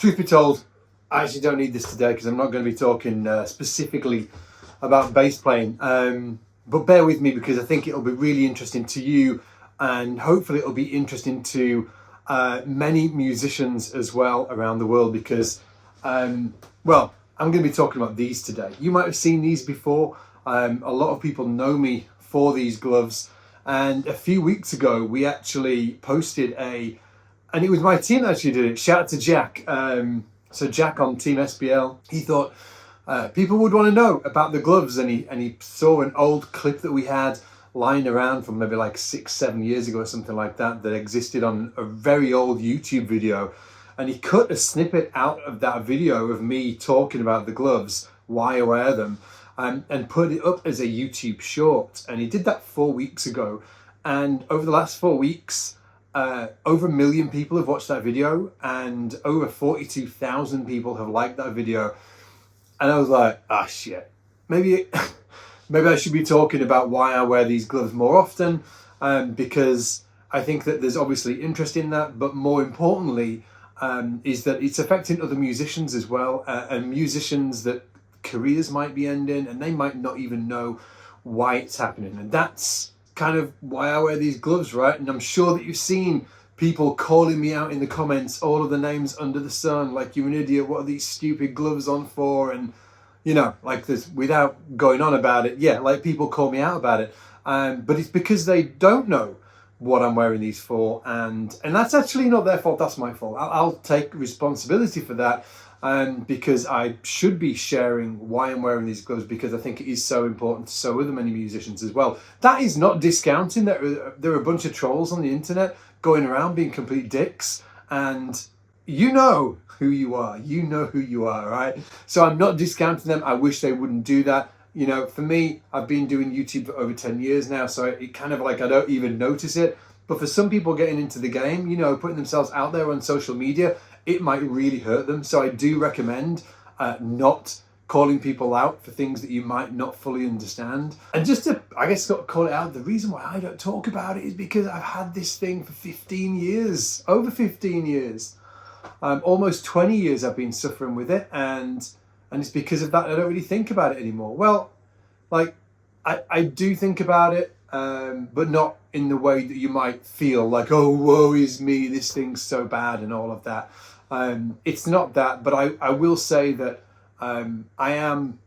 truth be told, I actually don't need this today because I'm not going to be talking specifically about bass playing. But bear with me because I think it'll be really interesting to you, and hopefully it'll be interesting to many musicians as well around the world, because, well, I'm going to be talking about these today. You might have seen these before. A lot of people know me for these gloves. And a few weeks ago, we actually posted and it was my team that actually did it. Shout out to Jack. So Jack on Team SBL, he thought people would want to know about the gloves, and he saw an old clip that we had lying around from maybe like 6-7 years ago or something like that existed on a very old YouTube video. And he cut a snippet out of that video of me talking about the gloves, why I wear them, and put it up as a YouTube short. And he did that 4 weeks ago. And over the last 4 weeks, over 1 million people have watched that video, and over 42,000 people have liked that video. And I was like, ah, shit, maybe I should be talking about why I wear these gloves more often, because I think that there's obviously interest in that, but more importantly, is that it's affecting other musicians as well, and musicians that careers might be ending and they might not even know why it's happening. And that's kind of why I wear these gloves, right? And I'm sure that you've seen people calling me out in the comments, all of the names under the sun, like, you're an idiot, what are these stupid gloves on for? And you know, like, this, without going on about it, yeah, like, people call me out about it, but it's because they don't know what I'm wearing these for, and that's actually not their fault, that's my fault. I'll take responsibility for that, because I should be sharing why I'm wearing these gloves, because I think it is so important to so other many musicians as well. That is not discounting that there are a bunch of trolls on the internet going around being complete dicks, and you know who you are. You know who you are, right? So I'm not discounting them. I wish they wouldn't do that. You know, for me, I've been doing YouTube for over 10 years now, so it kind of like, I don't even notice it. But for some people getting into the game, you know, putting themselves out there on social media, it might really hurt them. So I do recommend not calling people out for things that you might not fully understand. And just to, I guess, sort of call it out, the reason why I don't talk about it is because I've had this thing for 15 years, over 15 years. Almost 20 years I've been suffering with it, and it's because of that I don't really think about it anymore. Well, like, I do think about it, but not in the way that you might feel like, oh, woe is me, this thing's so bad and all of that. It's not that, but I will say that I am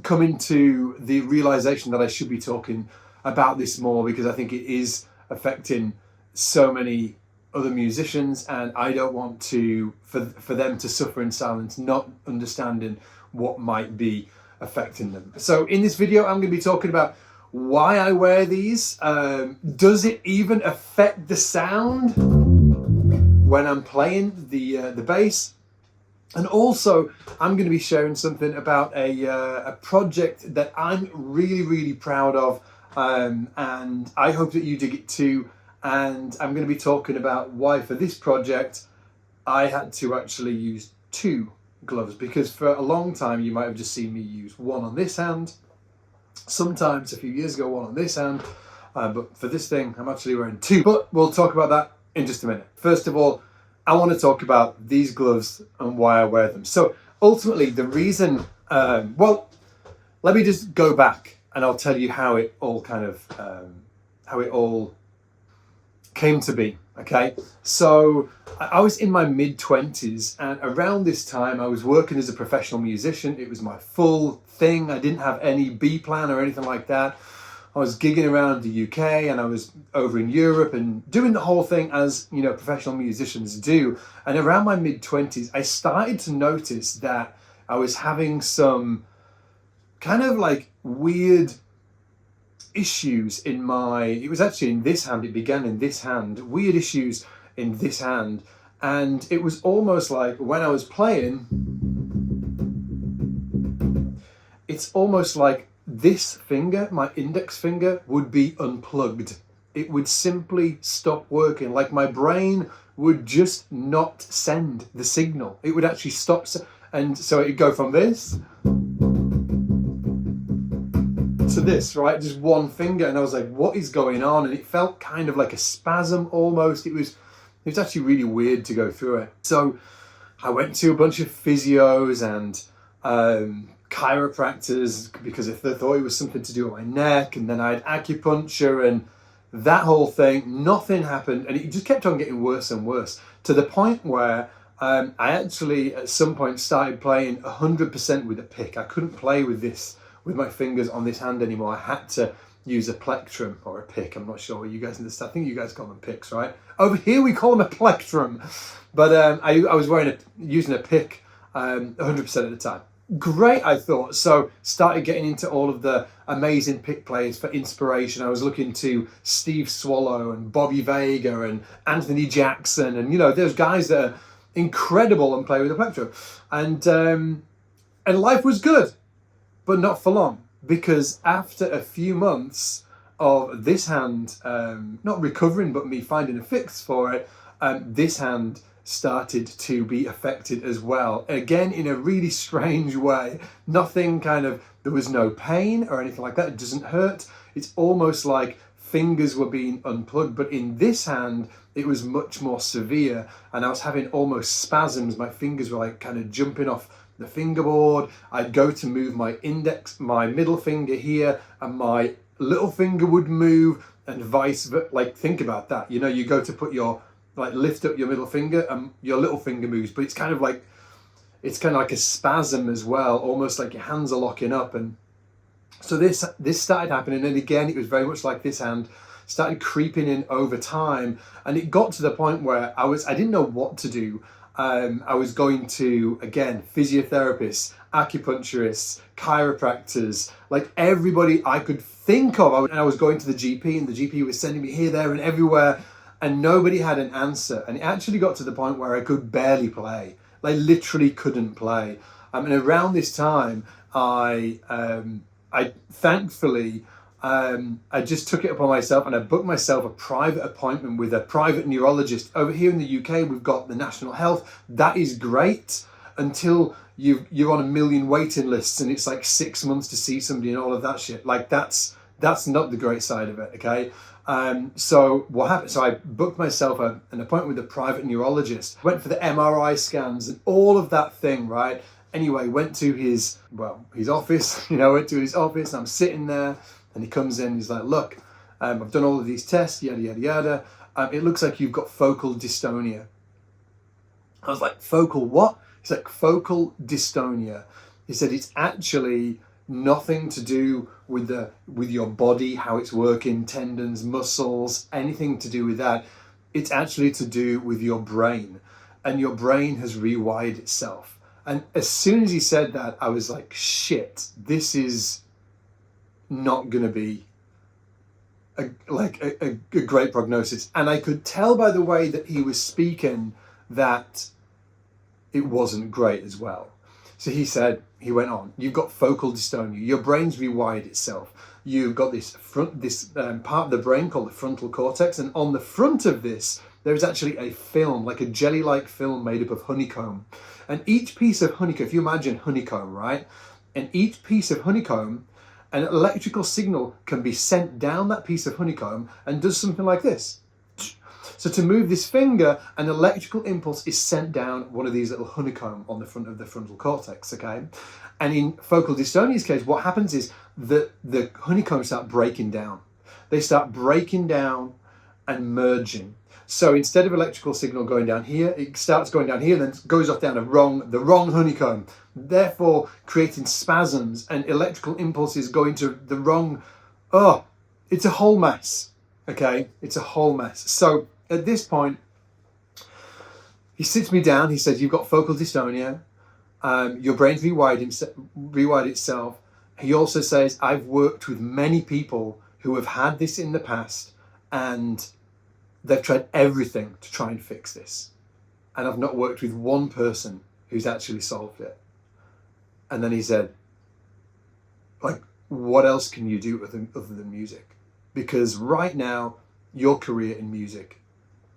coming to the realization that I should be talking about this more, because I think it is affecting so many other musicians, and I don't want to for them to suffer in silence, not understanding what might be affecting them. So in this video, I'm going to be talking about why I wear these. Does it even affect the sound when I'm playing the bass? And also, I'm going to be sharing something about a project that I'm really, really proud of, and I hope that you dig it too. And I'm going to be talking about why for this project I had to actually use 2 gloves, because for a long time you might have just seen me use one on this hand, sometimes a few years ago one on this hand, but for this thing I'm actually wearing 2. But we'll talk about that in just a minute. First of all, I want to talk about these gloves and why I wear them. So ultimately the reason, well, let me just go back and I'll tell you how it all kind of, how it all came to be. Okay, so I was in my mid-20s, and around this time I was working as a professional musician. It was my full thing. I didn't have any B plan or anything like that. I was gigging around the UK, and I was over in Europe and doing the whole thing as, you know, professional musicians do. And around my mid-20s I started to notice that I was having some kind of like weird issues in my, it was actually in this hand, it began in this hand, weird issues in this hand. And it was almost like when I was playing, it's almost like this finger, my index finger, would be unplugged. It would simply stop working. Like my brain would just not send the signal. It would actually stop. And so it'd go from this to this, right? Just one finger. And I was like, what is going on? And it felt kind of like a spasm almost. It was actually really weird to go through it. So I went to a bunch of physios and chiropractors because they thought it was something to do with my neck, and then I had acupuncture and that whole thing. Nothing happened, and it just kept on getting worse and worse, to the point where I actually at some point started playing 100% with a pick. I couldn't play with my fingers on this hand anymore. I had to use a plectrum or a pick. I'm not sure what you guys understand. I think you guys call them picks, right? Over here we call them a plectrum. But I was using a pick 100% of the time. Great, I thought. So started getting into all of the amazing pick players for inspiration. I was looking to Steve Swallow and Bobby Vega and Anthony Jackson, and those guys that are incredible and play with the plectrum. And life was good, but not for long, because after a few months of this hand not recovering, but me finding a fix for it, this hand started to be affected as well. Again, in a really strange way. There was no pain or anything like that. It doesn't hurt. It's almost like fingers were being unplugged, but in this hand, it was much more severe, and I was having almost spasms. My fingers were like kind of jumping off the fingerboard. I'd go to move my middle finger here, and my little finger would move, and vice versa. Like, think about that. You go to put lift up your middle finger, and your little finger moves, but it's kind of like a spasm as well, almost like your hands are locking up. And so this started happening, and again, it was very much like this hand started creeping in over time, and it got to the point where I didn't know what to do. I was going to, again, physiotherapists, acupuncturists, chiropractors, like everybody I could think of. And I was going to the GP, and the GP was sending me here, there, and everywhere, and nobody had an answer. And it actually got to the point where I could barely play. Like, literally couldn't play. And around this time, I thankfully, I just took it upon myself, and I booked myself a private appointment with a private neurologist. Over here in the UK, we've got the National Health. That is great until you're on a million waiting lists, and it's like 6 months to see somebody and all of that shit. Like, that's not the great side of it, okay? So what happened? So I booked myself an appointment with a private neurologist, went for the MRI scans and all of that thing, right? Anyway, went to his office, went to his office, and I'm sitting there, and he comes in, he's like, look, I've done all of these tests, yada, yada, yada. It looks like you've got focal dystonia. I was like, focal what? He's like, focal dystonia. He said, it's actually nothing to do with your body, how it's working, tendons, muscles, anything to do with that. It's actually to do with your brain, and your brain has rewired itself. And as soon as he said that, I was like, shit, this is not going to be a great prognosis. And I could tell by the way that he was speaking that it wasn't great as well. So he went on, you've got focal dystonia, your brain's rewired itself. You've got this part of the brain called the frontal cortex, and on the front of this, there is actually a film, like a jelly-like film made up of honeycomb. And each piece of honeycomb, if you imagine honeycomb, right? And each piece of honeycomb, an electrical signal can be sent down that piece of honeycomb and does something like this. So to move this finger, an electrical impulse is sent down one of these little honeycomb on the front of the frontal cortex, okay? And in focal dystonia's case, what happens is the honeycombs start breaking down. They start breaking down and merging. So instead of electrical signal going down here, it starts going down here, then goes off down the wrong honeycomb, therefore creating spasms and electrical impulses going to the wrong. Oh, it's a whole mess. Okay, it's a whole mess. So at this point, he sits me down. He says, "You've got focal dystonia. Your brain's rewired itself." He also says, "I've worked with many people who have had this in the past, and they've tried everything to try and fix this. And I've not worked with one person who's actually solved it." And then he said, like, what else can you do other than music? Because right now, your career in music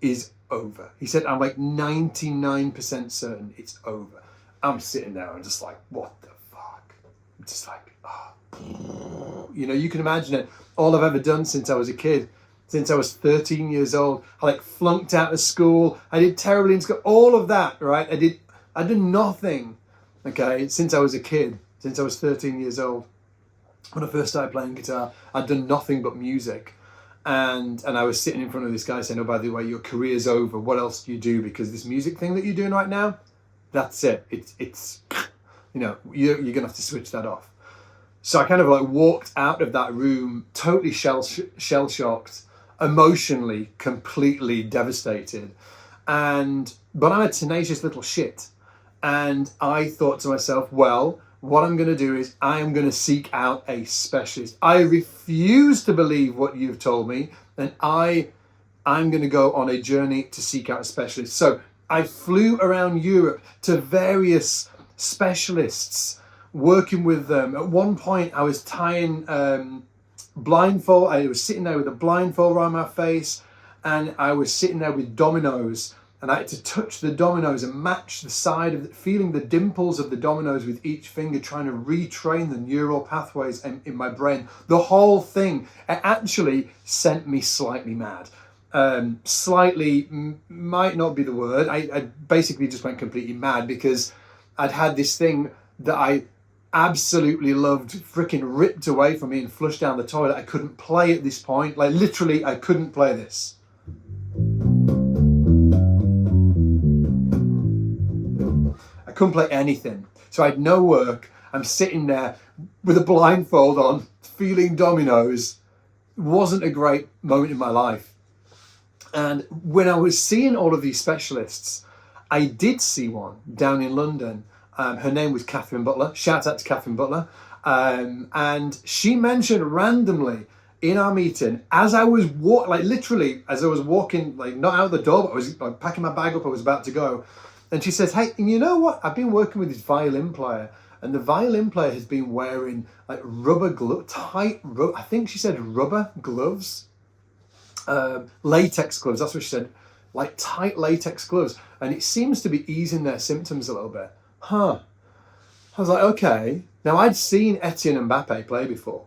is over. He said, I'm like 99% certain it's over. I'm sitting there and just like, what the fuck? I'm just like, oh. You can imagine it. All I've ever done since I was a kid, since I was 13 years old, I like flunked out of school. I did terribly in school, all of that, right? I did I'd done nothing, okay, since I was a kid, since I was 13 years old. When I first started playing guitar, I'd done nothing but music. And I was sitting in front of this guy saying, oh, by the way, your career's over. What else do you do? Because this music thing that you're doing right now, that's it. It's you know, you're going to have to switch that off. So I kind of like walked out of that room totally shell-shocked, emotionally, completely devastated. But I'm a tenacious little shit. And I thought to myself, well, what I'm going to do is I am going to seek out a specialist. I refuse to believe what you've told me, and I'm going to go on a journey to seek out a specialist. So I flew around Europe to various specialists, working with them. At one point, I was tying blindfold. I was sitting there with a blindfold around my face, and I was sitting there with dominoes. And I had to touch the dominoes and match the side of feeling the dimples of the dominoes with each finger, trying to retrain the neural pathways in my brain. The whole thing, it actually sent me slightly mad. Slightly might not be the word. I basically just went completely mad because I'd had this thing that I absolutely loved freaking ripped away from me and flushed down the toilet. I couldn't play at this point. Like literally, I couldn't play this. I couldn't play anything. So I had no work. I'm sitting there with a blindfold on, feeling dominoes. It wasn't a great moment in my life. And when I was seeing all of these specialists, I did see one down in London. Her name was Catherine Butler. Shout out to Catherine Butler. And she mentioned randomly in our meeting, as I was literally, as I was walking, like not out the door, but I was like, packing my bag up, I was about to go. And she says, hey, you know what? I've been working with this violin player, and the violin player has been wearing like rubber gloves, I think she said rubber gloves, latex gloves. That's what she said, like tight latex gloves. And it seems to be easing their symptoms a little bit. I was like, okay. Now I'd seen Etienne Mbappé play before.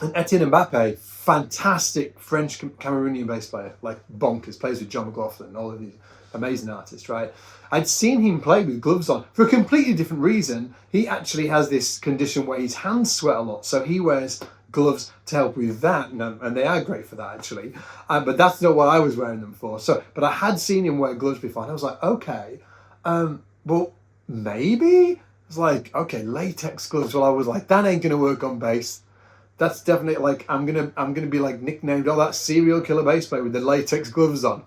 And Etienne Mbappé, fantastic French Cameroonian bass player, like bonkers, plays with John McLaughlin, all of these amazing artists, right? I'd seen him play with gloves on for a completely different reason. He actually has this condition where his hands sweat a lot, so he wears gloves to help with that, and they are great for that actually. But that's not what I was wearing them for. But I had seen him wear gloves before, and I was like, okay, well, maybe. It's like, okay, latex gloves. Well, I was like, that ain't gonna work on bass. That's definitely like I'm gonna be like nicknamed, oh, that serial killer bass player with the latex gloves on.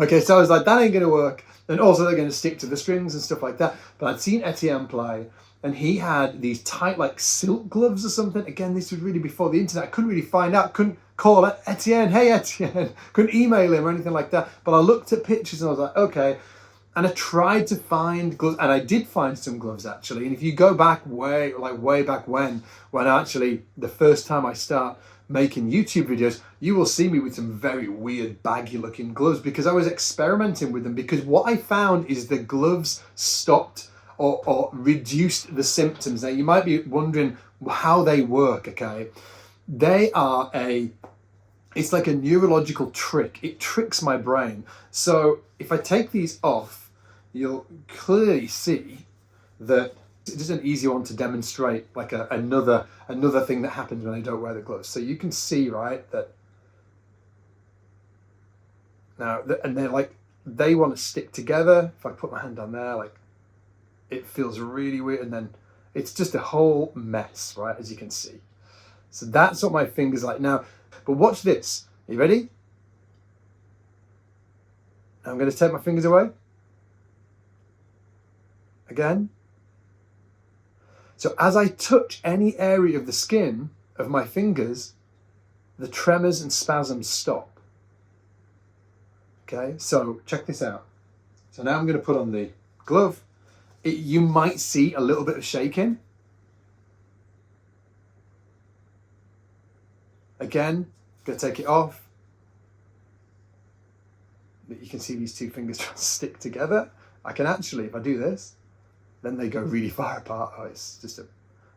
Okay, so I was like, that ain't gonna work. And also they're gonna stick to the strings and stuff like that. But I'd seen Etienne play, and he had these tight like silk gloves or something. Again, this was really before the internet. I couldn't really find out, couldn't call Etienne, hey Etienne, couldn't email him or anything like that. But I looked at pictures and I was like, okay. And I tried to find gloves, and I did find some gloves actually. And if you go back way back when actually the first time I start making YouTube videos, you will see me with some very weird baggy looking gloves because I was experimenting with them, because what I found is the gloves stopped or reduced the symptoms. Now you might be wondering how they work, okay? They are it's like a neurological trick. It tricks my brain. So if I take these off, you'll clearly see that it is an easy one to demonstrate, like another thing that happens when I don't wear the gloves. So you can see, right, that now, and they're like, they want to stick together. If I put my hand on there, like, it feels really weird, and then it's just a whole mess, right, as you can see. So that's what my finger's like now. But watch this. Are you ready? I'm going to take my fingers away. Again. So as I touch any area of the skin of my fingers, the tremors and spasms stop. Okay, so check this out. So now I'm going to put on the glove. You might see a little bit of shaking. Again, going to take it off. But you can see these two fingers trying to stick together. I can actually, if I do this, then they go really far apart. Oh, it's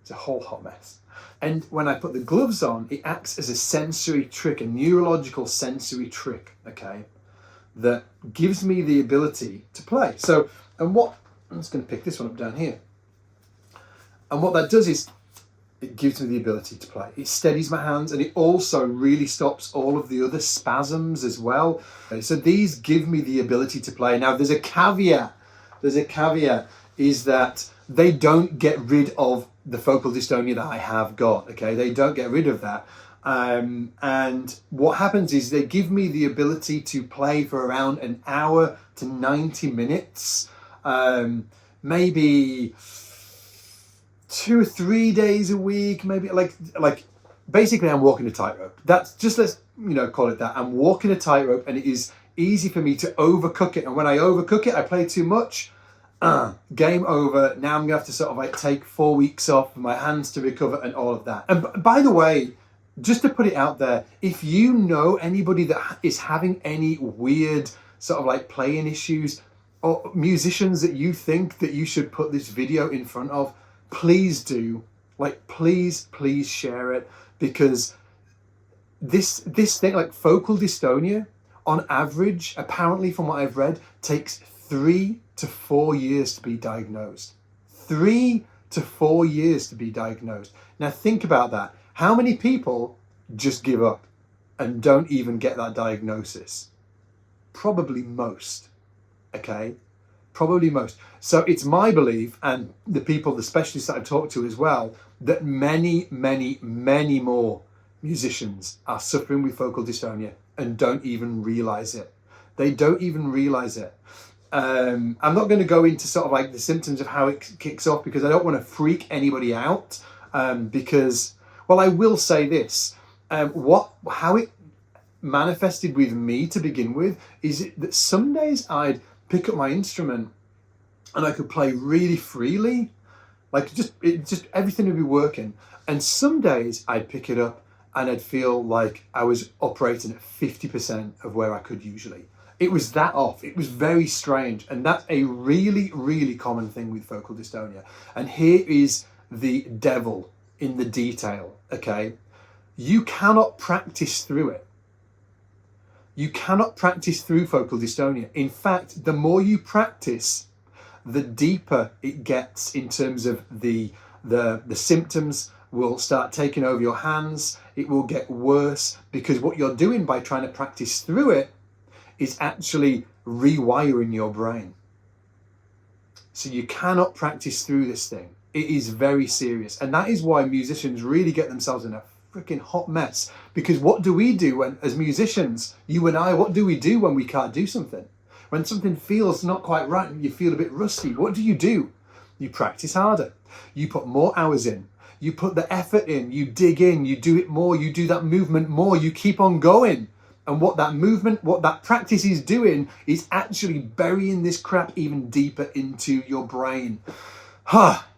a whole hot mess. And when I put the gloves on, it acts as a sensory trick, a neurological sensory trick, okay, that gives me the ability to play. So And what, I'm just going to pick this one up down here. And what that does is it gives me the ability to play. It steadies my hands, and it also really stops all of the other spasms as well. Okay, so these give me the ability to play. Now there's a caveat. There's a caveat, is that they don't get rid of the focal dystonia that I have got. Okay, they don't get rid of that. And what happens is they give me the ability to play for around an hour to 90 minutes, maybe 2 or 3 days a week, maybe like basically I'm walking a tightrope. That's just, let's call it that. I'm walking a tightrope, and it is easy for me to overcook it. And when I overcook it, I play too much. Game over. Now I'm gonna have to sort of like take 4 weeks off for my hands to recover and all of that. And by the way, just to put it out there, if you know anybody that is having any weird sort of like playing issues, or musicians that you think that you should put this video in front of, please do. Like, please share it, because this thing, like focal dystonia, on average, apparently from what I've read, takes 3 to 4 years to be diagnosed. 3 to 4 years to be diagnosed. Now think about that. How many people just give up and don't even get that diagnosis? Probably most. Okay? Probably most. So it's my belief, and the people, the specialists that I've talked to as well, that many more musicians are suffering with focal dystonia and don't even realize it. They don't even realize it. I'm not going to go into sort of like the symptoms of how it kicks off, because I don't want to freak anybody out. Because, well, I will say this. How it manifested with me to begin with is that some days I'd pick up my instrument and I could play really freely, like just everything would be working. And some days I'd pick it up and I'd feel like I was operating at 50% of where I could usually. It was that off. It was very strange. And that's a really common thing with focal dystonia. And here is the devil in the detail, okay? You cannot practice through it. You cannot practice through focal dystonia. In fact, the more you practice, the deeper it gets in terms of the symptoms will start taking over your hands. It will get worse, because what you're doing by trying to practice through it is actually rewiring your brain. So you cannot practice through this thing. It is very serious. And that is why musicians really get themselves in a freaking hot mess. Because what do we do when, as musicians, you and I, what do we do when we can't do something? When something feels not quite right and you feel a bit rusty, what do? You practice harder. You put more hours in. You put the effort in. You dig in. You do it more. You do that movement more. You keep on going. And what that movement, what that practice is doing is actually burying this crap even deeper into your brain.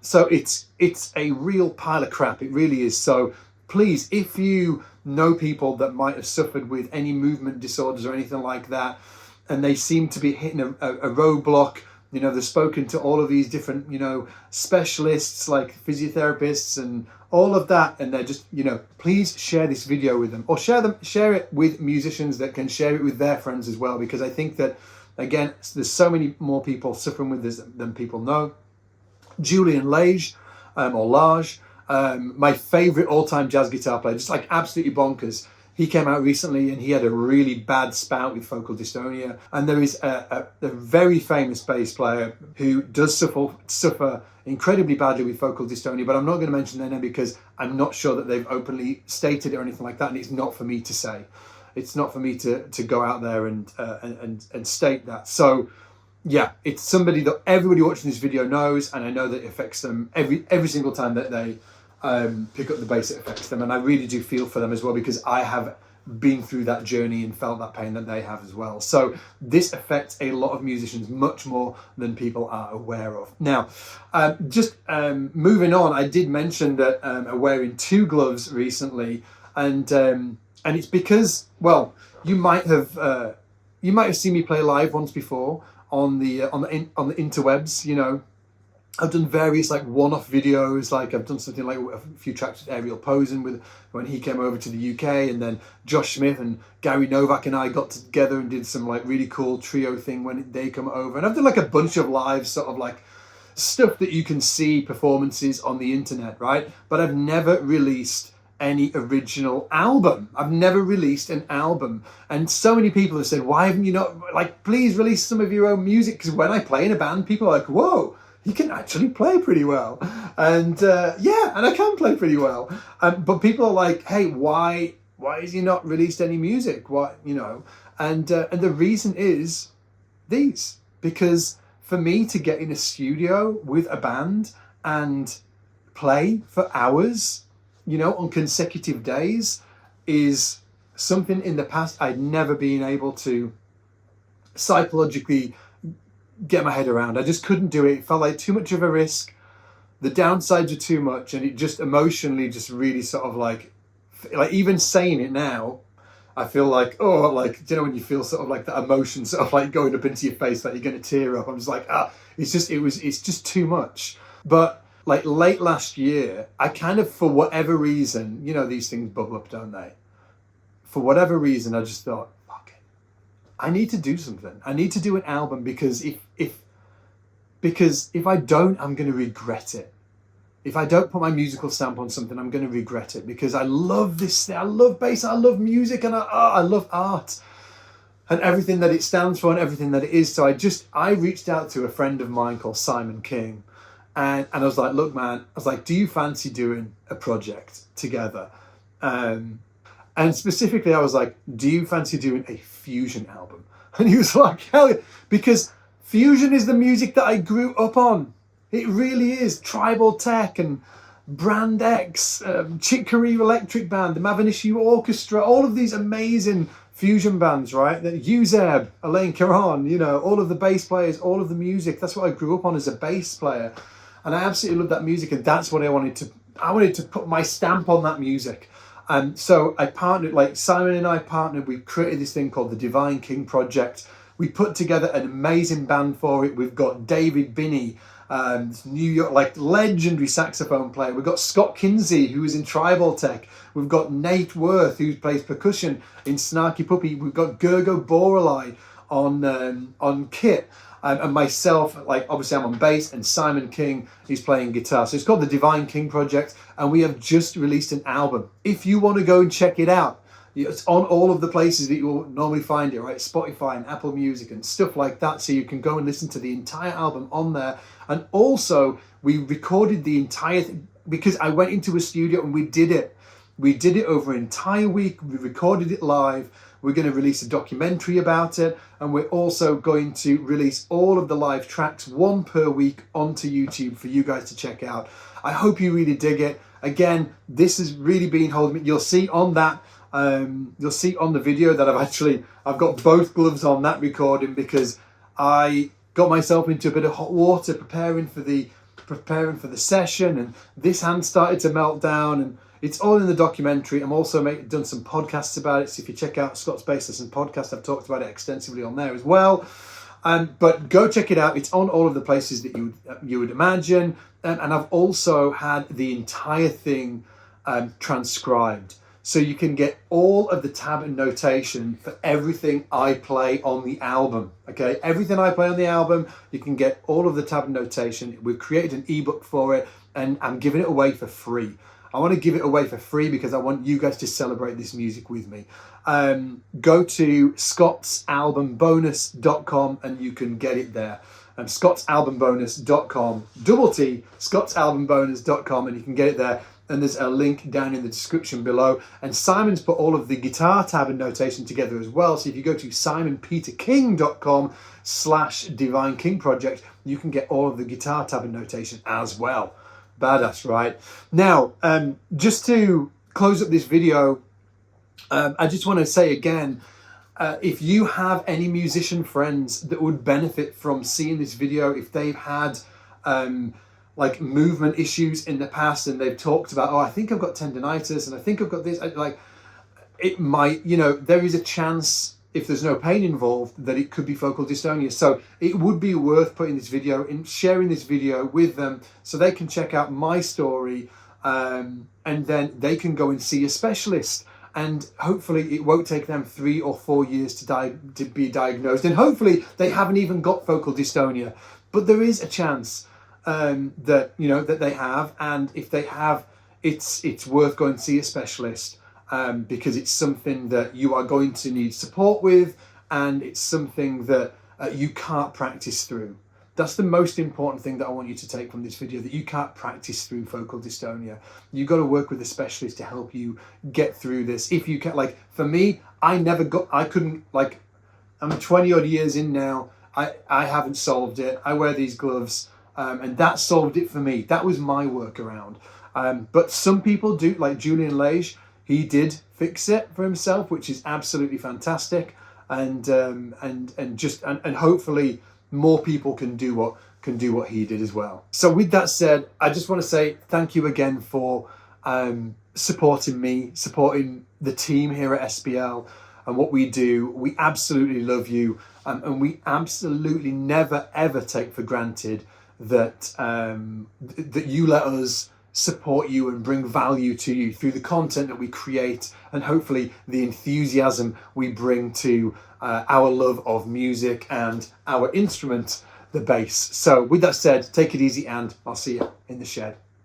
So it's a real pile of crap. It really is. So please, if you know people that might have suffered with any movement disorders or anything like that, and they seem to be hitting a roadblock, they've spoken to all of these different, specialists like physiotherapists and all of that, and they're just, please share this video with them, or share it with musicians that can share it with their friends as well, because I think that, again, there's so many more people suffering with this than people know. Julian Lage, my favorite all-time jazz guitar player, just like absolutely bonkers. He came out recently and he had a really bad spout with focal dystonia. And there is a very famous bass player who does suffer incredibly badly with focal dystonia, but I'm not going to mention their name because I'm not sure that they've openly stated it or anything like that, and it's not for me to say. It's not for me to go out there and state that. So yeah, it's somebody that everybody watching this video knows, and I know that it affects them every single time that they pick up the bass. It affects them, and I really do feel for them as well, because I have been through that journey and felt that pain that they have as well. So this affects a lot of musicians much more than people are aware of. Now, just moving on, I did mention that I'm wearing 2 gloves recently, and it's because, well, you might have seen me play live once before on the interwebs, I've done various like one-off videos, like I've done something like a few tracks with Ariel Posen with when he came over to the UK, and then Josh Smith and Gary Novak and I got together and did some like really cool trio thing when they come over. And I've done like a bunch of live sort of like stuff that you can see performances on the internet, right? But I've never released any original album. I've never released an album. And so many people have said, why haven't you not, like, please release some of your own music? Because when I play in a band, people are like, whoa, you can actually play pretty well. And yeah, and I can play pretty well. But people are like, hey, why has he not released any music? What, you know? And the reason is these. Because for me to get in a studio with a band and play for hours, you know, on consecutive days, is something in the past I'd never been able to psychologically get my head around. I just couldn't do it. It felt like too much of a risk. The downsides are too much, and it just emotionally just really sort of like even saying it now, I feel like, oh, like, do you know when you feel sort of like that emotion sort of like going up into your face, like you're going to tear up? I'm just like, it's just too much. But like late last year, I kind of, for whatever reason, you know, these things bubble up, don't they? For whatever reason, I just thought, fuck it, I need to do something. I need to do an album, because if I don't, I'm going to regret it. If I don't put my musical stamp on something, I'm going to regret it, because I love this thing. I love bass, I love music, and I love art and everything that it stands for and everything that it is. So I reached out to a friend of mine called Simon King. And I was like, look, man, I was like, do you fancy doing a project together? And specifically, I was like, do you fancy doing a fusion album? And he was like, hell yeah, because fusion is the music that I grew up on. It really is. Tribal Tech and Brand X, Chick Corea Electric Band, the Mavinish Orchestra, all of these amazing fusion bands, right? That Uzeb, Elaine Caron, you know, all of the bass players, all of the music. That's what I grew up on as a bass player. And I absolutely love that music, and that's what I wanted to put my stamp on that music. And so I partnered, like Simon and I partnered, we created this thing called the Devine King Project. We put together an amazing band for it. We've got David Binney, New York, like legendary saxophone player. We've got Scott Kinsey, who is in Tribal Tech. We've got Nate Worth, who plays percussion in Snarky Puppy. We've got Gergo Borelai on kit. And myself, like obviously I'm on bass, and Simon King is playing guitar. So it's called the Devine King Project, and we have just released an album. If you want to go and check it out, it's on all of the places that you will normally find it, right? Spotify and Apple Music and stuff like that. So you can go and listen to the entire album on there. And also, we recorded the entire thing, because I went into a studio and we did it. We did it over an entire week. We recorded it live. We're going to release a documentary about it, and we're also going to release all of the live tracks, one per week, onto YouTube for you guys to check out. I hope you really dig it. Again, this has really been holding me. You'll see on that, you'll see on the video that I've got both gloves on that recording, because I got myself into a bit of hot water preparing for the session, and this hand started to melt down, and it's all in the documentary. I'm also done some podcasts about it. So if you check out Scott's Bass Lesson podcast, I've talked about it extensively on there as well. But go check it out. It's on all of the places that you would imagine. And I've also had the entire thing transcribed. So you can get all of the tab and notation for everything I play on the album. Okay, everything I play on the album, you can get all of the tab and notation. We've created an ebook for it, and I'm giving it away for free. I want to give it away for free because I want you guys to celebrate this music with me. Go to scottsalbumbonus.com and you can get it there. scottsalbumbonus.com, T, scottsalbumbonus.com, and you can get it there. And there's a link down in the description below. And Simon's put all of the guitar tab and notation together as well. So if you go to simonpeterking.com/Devine King Project, you can get all of the guitar tab and notation as well. Badass, right? Now, just to close up this video, I just want to say again, if you have any musician friends that would benefit from seeing this video, if they've had like movement issues in the past and they've talked about, oh, I think I've got tendonitis and I think I've got this, like it might, you know, there is a chance if there's no pain involved, that it could be focal dystonia. So it would be worth putting this video in, sharing this video with them so they can check out my story, and then they can go and see a specialist. And hopefully it won't take them 3 or 4 years to be diagnosed. And hopefully they haven't even got focal dystonia. But there is a chance that, you know, that they have. And if they have, it's worth going to see a specialist, because it's something that you are going to need support with, and it's something that you can't practice through. That's the most important thing that I want you to take from this video, that you can't practice through focal dystonia. You've got to work with a specialist to help you get through this. If you can, like for me, I couldn't, like, I'm 20 odd years in now. I haven't solved it. I wear these gloves, and that solved it for me. That was my workaround. But some people do, like Julian Lage, he did fix it for himself, which is absolutely fantastic. And hopefully more people can do what he did as well. So with that said, I just want to say thank you again for supporting me, supporting the team here at SBL and what we do. We absolutely love you, and we absolutely never ever take for granted that that you let us support you and bring value to you through the content that we create, and hopefully the enthusiasm we bring to our love of music and our instrument, the bass. So with that said, take it easy, and I'll see you in the shed.